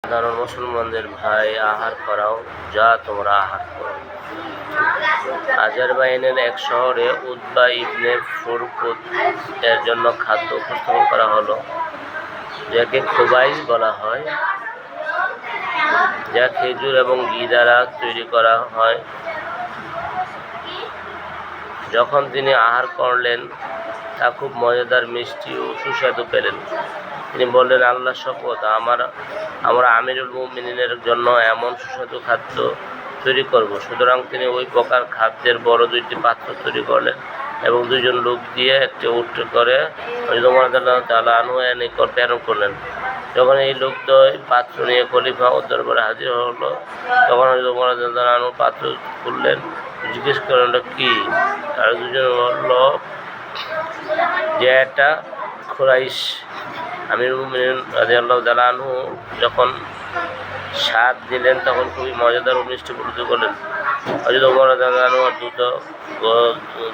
সাধারণ মুসলমানদের ভাই, আহার করাও যা তোমরা আহার করো। আজারবাইজানের এক শহরে উতবা ইবনে ফুরকুত এর জন্য খাদ্য উপস্থাপন করা হলো, যাকে খুবাইজ বলা হয়, যা খেজুর এবং ঘি দ্বারা তৈরি করা হয়। যখন তিনি আহার করলেন, তা খুব মজাদার, মিষ্টি ও সুস্বাদু পেলেন। তিনি বললেন, আল্লাহর শপথ, আমরা আমিরুল মুমিনিনের জন্য এমন সুস্বাদু খাদ্য তৈরি করব। সুতরাং তিনি ওই প্রকার খাদ্যের বড় 2টি পাত্র তৈরি করলেন এবং 2জন লোক দিয়ে একটি উট করে হযরত ওমর রাদিয়াল্লাহু তাআলা আনহু এর নিকট প্রেরণ করলেন। যখন এই লোকদ্বয় পাত্র নিয়ে খলিফা ও দরবারে হাজির হলো, তখন হযরত ওমর রাদিয়াল্লাহু আনহু পাত্র খুললেন, জিজ্ঞেস করলেন, কি? তারা 2জন বলল যে এটা কুরাইশ। আমিরুল মুমিনিন রাদিয়াল্লাহু তাআলা আনহু যখন স্বাদ দিলেন, তখন খুবই মজাদার ও মিষ্টি উপলব্ধি করলেন। হযরত ওমর রাদিয়াল্লাহু আনহু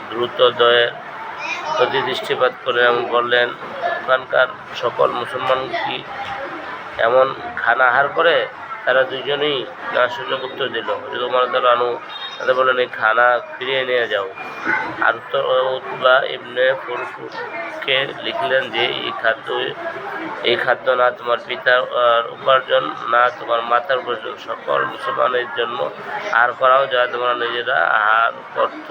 দ্রুত দয়ের প্রতি দৃষ্টিপাত করলেন এবং বললেন, ওখানকার সকল মুসলমান কি এমন খানা আহার করে? তারা 2জনই না সূচক উত্তর দিল। হযরত ওমর রাদিয়াল্লাহু আনহু তাদের বললেন, এই খানা ফিরিয়ে নিয়ে যাও। আর উতবা ইবনে ফুরকুতকে লিখলেন যে এই খাদ্য না তোমার পিতার উপার্জন, না তোমার মাতার উপার্জন, সকল মুসলমানের জন্য আহার করাও যা তোমরা নিজেরা আহার করত।